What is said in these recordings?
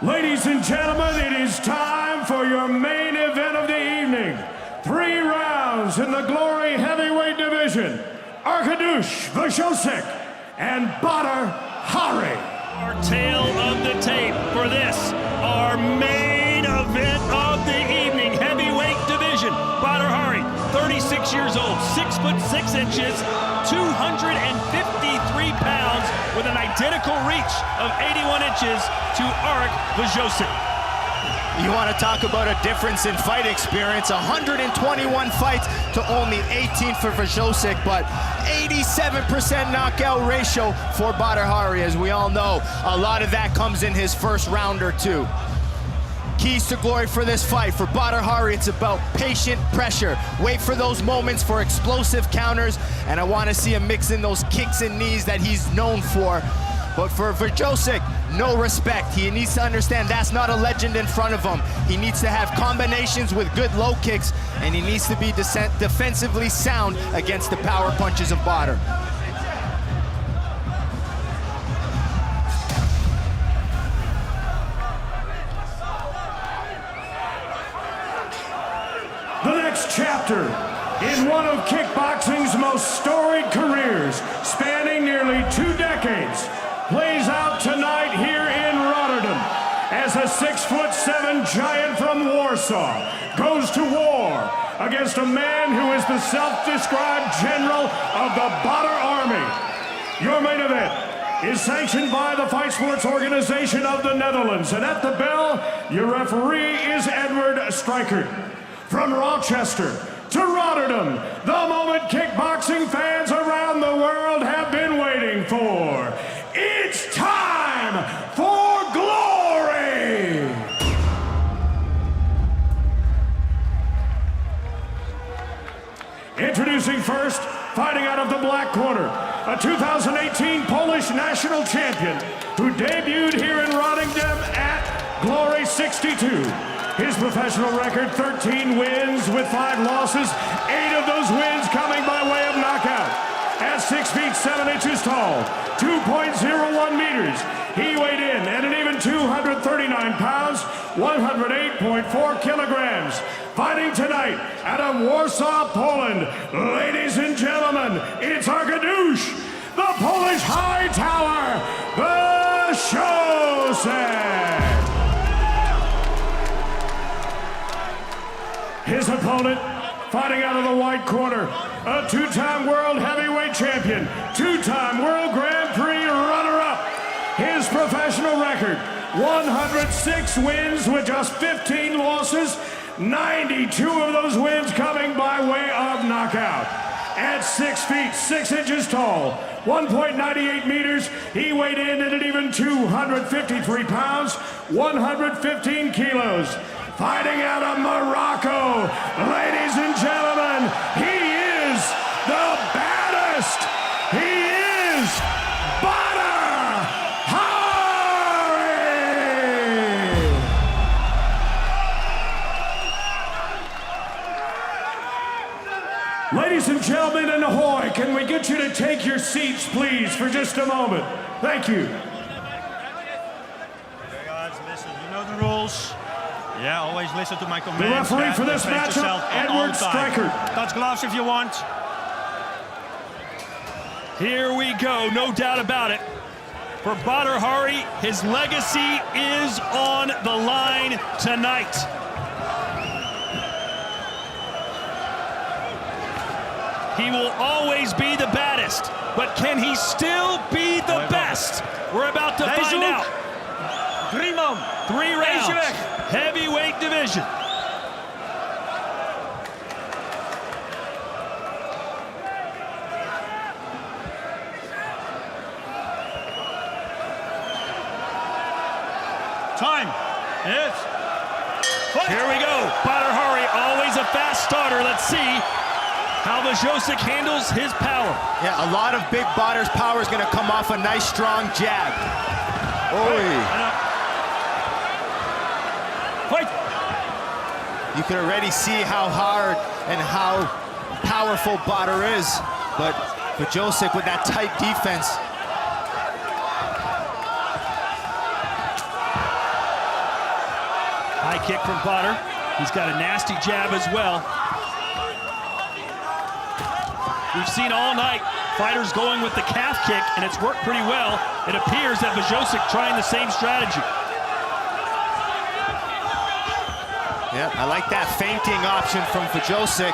Ladies and gentlemen, it is time for your main event of the evening. 3 rounds in the Glory Heavyweight Division. Arkadiusz Wrzosek and Badr Hari. Our tail of the tape for this, our main event of the evening, heavyweight division. Badr Hari, 36 years old, 6'6" 253 pounds, with an identical reach of 81 inches to Arkadiusz Wrzosek. You want to talk about a difference in fight experience, 121 fights to only 18 for Wrzosek, but 87% knockout ratio for Badr Hari. As we all know, a lot of that comes in his first round or two. Keys to glory for this fight. For Badr Hari, it's about patient pressure. Wait for those moments for explosive counters, and I want to see him mix in those kicks and knees that he's known for. But for Wrzosek, no respect. He needs to understand that's not a legend in front of him. He needs to have combinations with good low kicks, and he needs to be defensively sound against the power punches of Badr. The next chapter in one of kickboxing's most storied careers, spanning nearly 2 decades, plays out tonight here in Rotterdam as a 6'7" giant from Warsaw goes to war against a man who is the self-described general of the Badr Army. Your main event is sanctioned by the Fight Sports Organization of the Netherlands, and at the bell, your referee is Edward Strijkert. From Rochester to Rotterdam, the moment kickboxing fans around the world have been waiting for. It's time for glory! Introducing first, fighting out of the black corner, a 2018 Polish national champion who debuted here in Rotterdam at Glory 62. His professional record, 13 wins with 5 losses, 8 of those wins coming by way of knockout. At 6 feet 7 inches tall, 2.01 meters, he weighed in at an even 239 pounds, 108.4 kilograms. Fighting tonight out of Warsaw, Poland, ladies and gentlemen, it's Arkadiusz, the Polish High Tower, Wrzosek. His opponent, fighting out of the white corner, a 2-time world heavyweight champion, 2-time world Grand Prix runner-up. His professional record, 106 wins with just 15 losses, 92 of those wins coming by way of knockout. At 6 feet 6 inches tall, 1.98 meters, he weighed in at an even 253 pounds, 115 kilos. Fighting out of Morocco, ladies and gentlemen, he is the baddest. He is Badr Hari. Ladies and gentlemen, and ahoy, can we get you to take your seats, please, for just a moment? Thank you. Okay, guys, listen, you know the rules. Yeah, always listen to my commands. The referee for this matchup, Edward Strijkert. Touch gloves if you want. Here we go, no doubt about it. For Badr Hari, his legacy is on the line tonight. He will always be the baddest, but can he still be the best? We're about to find out. 3 rounds. Heavyweight division. Time. Yes. Here we go. Badr Hari, always a fast starter. Let's see how Wrzosek handles his power. Yeah, a lot of big Badr's power is going to come off a nice, strong jab. Fight. You can already see how hard and how powerful Badr is, but Wrzosek with that tight defense. High kick from Badr. He's got a nasty jab as well. We've seen all night fighters going with the calf kick, and it's worked pretty well. It appears that Wrzosek trying the same strategy. Yeah, I like that feinting option from Wrzosek.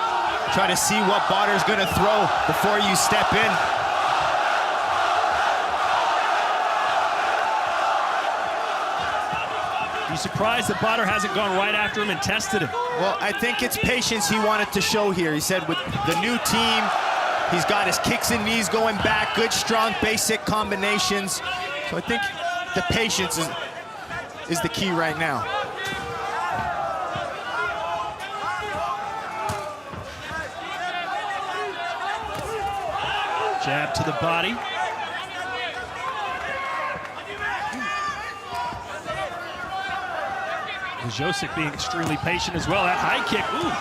Try to see what Badr's gonna throw before you step in. You surprised that Badr hasn't gone right after him and tested him? Well, I think it's patience he wanted to show here. He said with the new team, he's got his kicks and knees going back, good, strong, basic combinations. So I think the patience is the key right now. Jab to the body. Wrzosek being extremely patient as well. That high kick, ooh.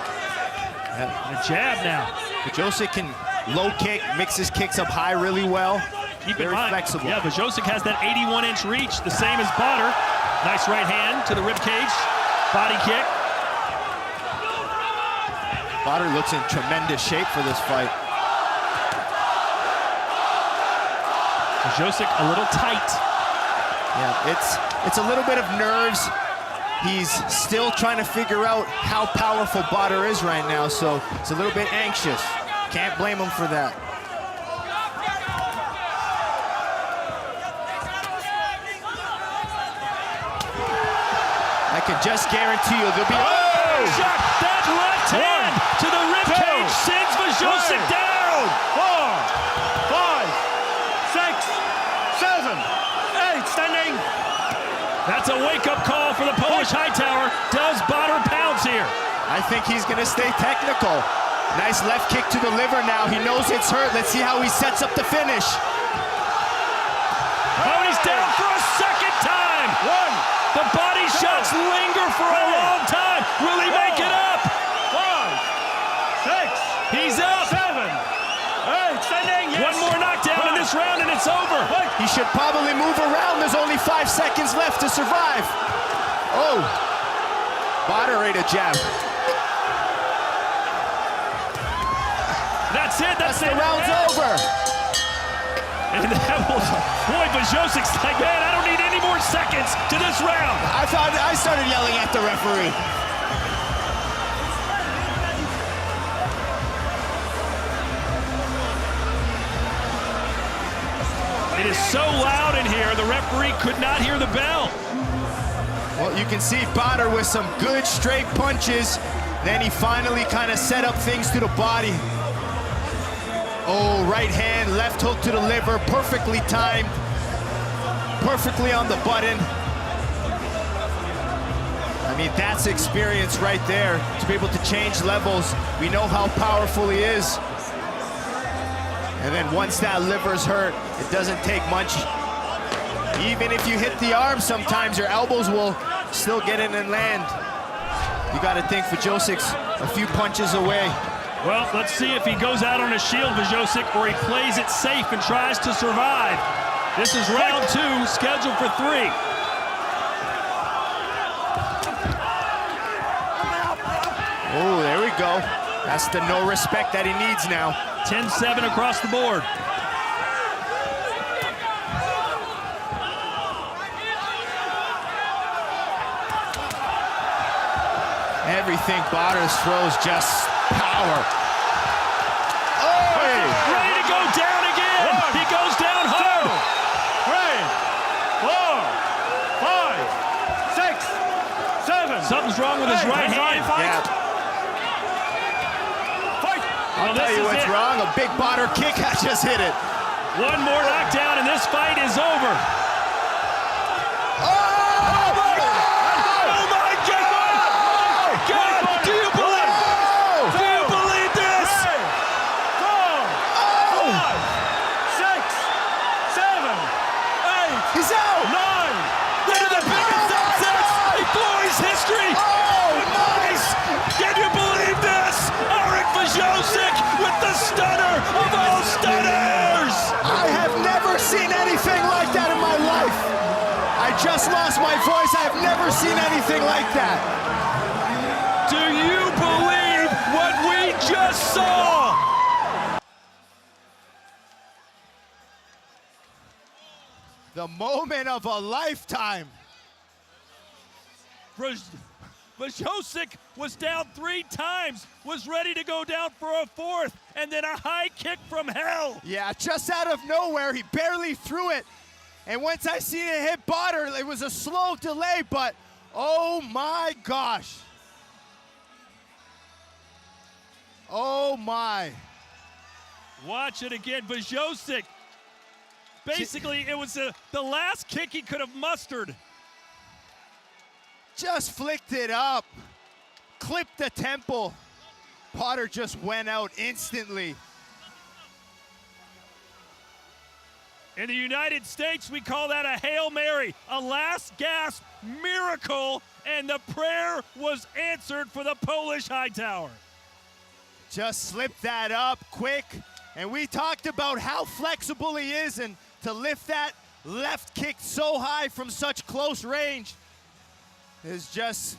And a jab now. Wrzosek can low kick, mixes kicks up high really well. Keep in Very mind, flexible. yeah, Wrzosek has that 81-inch reach, the same as Badr. Nice right hand to the rib cage. Body kick. Badr looks in tremendous shape for this fight. Wrzosek a little tight. Yeah, it's a little bit of nerves. He's still trying to figure out how powerful Badr is right now, so it's a little bit anxious. Can't blame him for that. I can just guarantee you there'll be Shot that left hand to the rib cage sends Wrzosek down. 4, 5, 6, 7, 8, standing. That's a wake-up call for the Polish Hightower. Does Badr pounce here? I think he's gonna stay technical. Nice left kick to the liver now. He knows it's hurt. Let's see how he sets up the finish. Oh, he's down for a second time. The body shots linger for a long time. Will he make it up? 5, 6. He's up. 7, 8, standing. Yes. One more knockdown in this round and it's over. He should probably move around. There's only 5 seconds left to survive. Oh, Badr ate a jab. That's it. That's The round's over. And that was, boy, Wrzosek's like, man, I don't need any more seconds to this round. I started yelling at the referee. It is so loud in here, the referee could not hear the bell. Well, you can see Badr with some good straight punches. Then he finally kind of set up things to the body. Oh, right hand, left hook to the liver, perfectly timed. Perfectly on the button. I mean, that's experience right there, to be able to change levels. We know how powerful he is. And then once that liver's hurt, it doesn't take much. Even if you hit the arm, sometimes your elbows will still get in and land. You got to think Wrzosek's a few punches away. Well, let's see if he goes out on a shield, Wrzosek, or he plays it safe and tries to survive. This is round 2, scheduled for 3. Oh, there we go. That's the no respect that he needs now. 10-7 across the board. Everything Badr throws, just power. Oh! Ready to go down again. He goes down hard. 3, 4, 5, 6, 7. Something's wrong with his right hand. Yeah. I'll tell you what's wrong. A big Badr kick, I just hit it. One more knockdown and this fight is over. He's out! 9! One of the biggest upsets in glory's history! Oh, nice! Can you believe this? Wrzosek with the stunner of all stunners! I have never seen anything like that in my almost lost my voice. I've never seen anything like that. Do you believe what we just saw? The moment of a lifetime. Wrzosek was down 3 times, was ready to go down for a 4th, and then a high kick from hell. Yeah, just out of nowhere, he barely threw it. And once I seen it hit Badr, it was a slow delay, but oh my gosh. Oh my. Watch it again, Wrzosek. Basically, it was the last kick he could have mustered. Just flicked it up, clipped the temple. Badr just went out instantly. In the United States, we call that a Hail Mary, a last gasp miracle, and the prayer was answered for the Polish Hightower. Just slipped that up quick, and we talked about how flexible he is, and to lift that left kick so high from such close range is just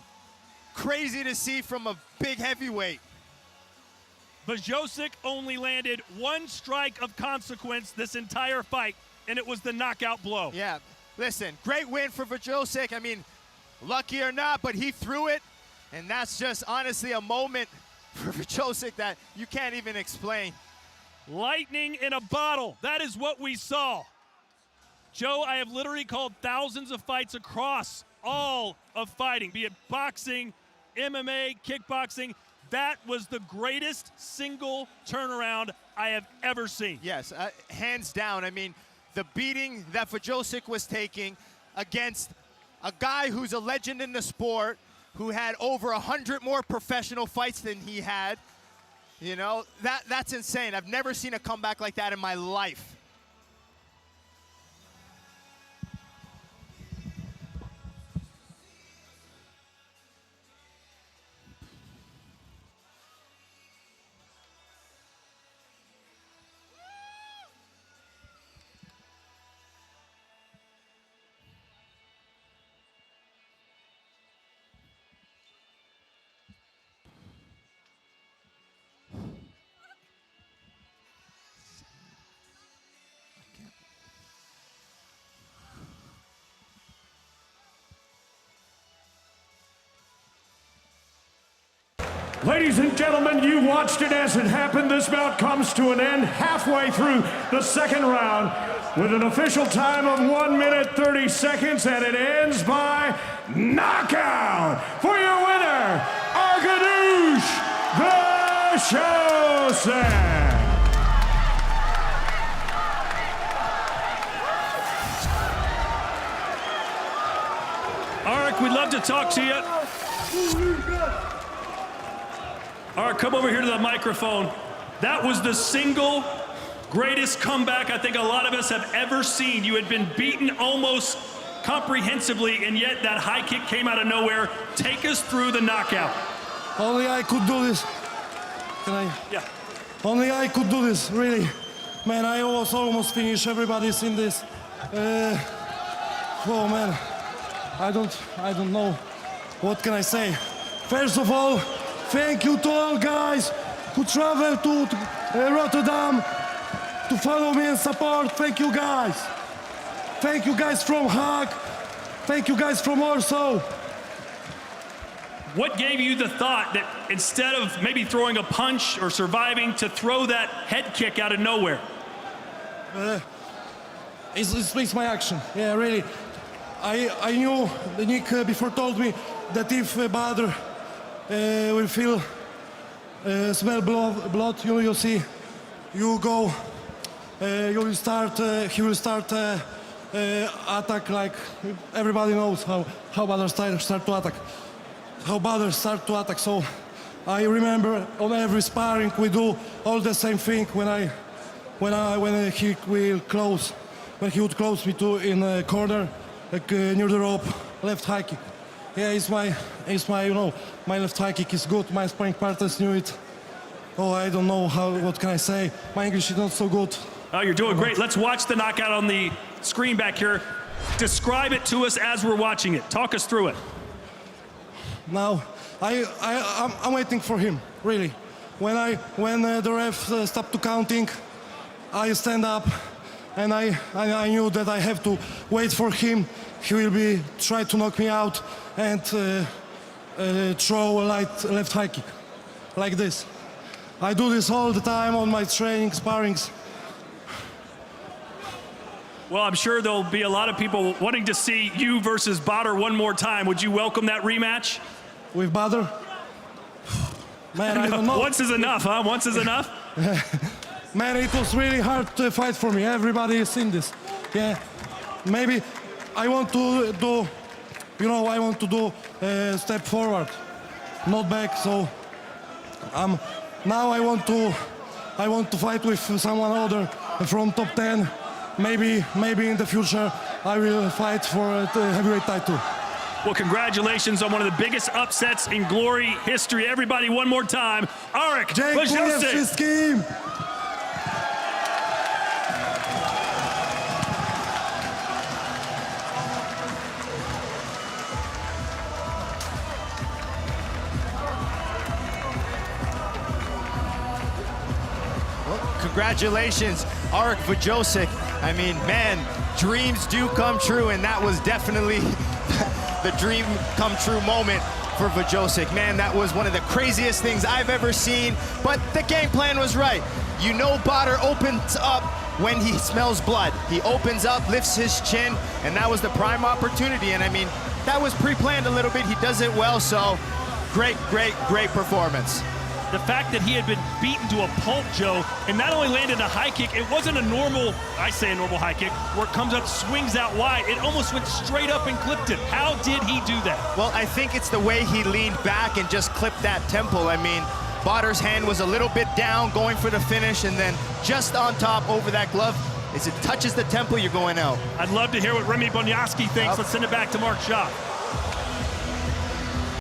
crazy to see from a big heavyweight. Wrzosek only landed 1 strike of consequence this entire fight, and it was the knockout blow. Yeah, listen, great win for Wrzosek. I mean, lucky or not, but he threw it, and that's just honestly a moment for Wrzosek that you can't even explain. Lightning in a bottle, that is what we saw. Joe, I have literally called thousands of fights across all of fighting, be it boxing, MMA, kickboxing. That was the greatest single turnaround I have ever seen. Yes, hands down. I mean, the beating that Wrzosek was taking against a guy who's a legend in the sport, who had over 100 more professional fights than he had, you know, that's insane. I've never seen a comeback like that in my life. Ladies and gentlemen, you watched it as it happened. This bout comes to an end halfway through the 2nd round with an official time of 1 minute 30 seconds, and it ends by knockout for your winner, Arkadiusz Wrzosek. Ark, we'd love to talk to you. Ark, come over here to the microphone. That was the single greatest comeback I think a lot of us have ever seen. You had been beaten almost comprehensively, and yet that high kick came out of nowhere. Take us through the knockout. Only I could do this. Can I? Yeah. Only I could do this, really. Man, I was almost finished. Everybody's in this. Oh man, I don't know. What can I say? First of all, thank you to all guys who traveled to Rotterdam to follow me and support. Thank you guys. Thank you guys from Hague. Thank you guys from Warsaw. What gave you the thought that instead of maybe throwing a punch or surviving, to throw that head kick out of nowhere? It's my action. Yeah, really. I knew Nick before told me that if Badr will feel smell blood, you see, you go, you will start. He will start attack, like everybody knows how Badr start to attack. How Badr start to attack. So I remember on every sparring we do all the same thing. When he will close, when he would close me to in a corner, like near the rope, left high kick. Yeah, it's my you know, my left high kick is good. My sparring partners knew it. Oh, I don't know what can I say. My English is not so good. Oh, you're doing great. Let's watch the knockout on the screen back here. Describe it to us as we're watching it. Talk us through it. Now, I'm waiting for him, really. When the ref stopped to counting, I stand up, and I knew that I have to wait for him. He will try to knock me out and throw a light left high kick, like this. I do this all the time on my training, sparrings. Well, I'm sure there'll be a lot of people wanting to see you versus Badr one more time. Would you welcome that rematch? With Badr? Man, I don't know. Once is enough, huh? Once is enough? Man, it was really hard to fight for me. Everybody has seen this. Yeah, maybe I want to do, I want to do a step forward, not back. So now I want to fight with someone other from top 10. Maybe in the future I will fight for the heavyweight title. Well, congratulations on one of the biggest upsets in Glory history. Everybody, one more time, Arkadiusz Wrzosek. Congratulations, Arkadiusz Wrzosek. I mean, man, dreams do come true, and that was definitely the dream come true moment for Wrzosek. Man, that was one of the craziest things I've ever seen, but the game plan was right. You know Badr opens up when he smells blood. He opens up, lifts his chin, and that was the prime opportunity. And I mean, that was pre-planned a little bit. He does it well, so great performance. The fact that he had been beaten to a pulp, Joe, and not only landed a high kick, it wasn't a normal, I say a normal high kick, where it comes up, swings out wide. It almost went straight up and clipped him. How did he do that? Well, I think it's the way he leaned back and just clipped that temple. I mean, Badr's hand was a little bit down, going for the finish, and then just on top over that glove. As it touches the temple, you're going out. I'd love to hear what Remy Bonjasky thinks. Let's send it back to Mark Schott.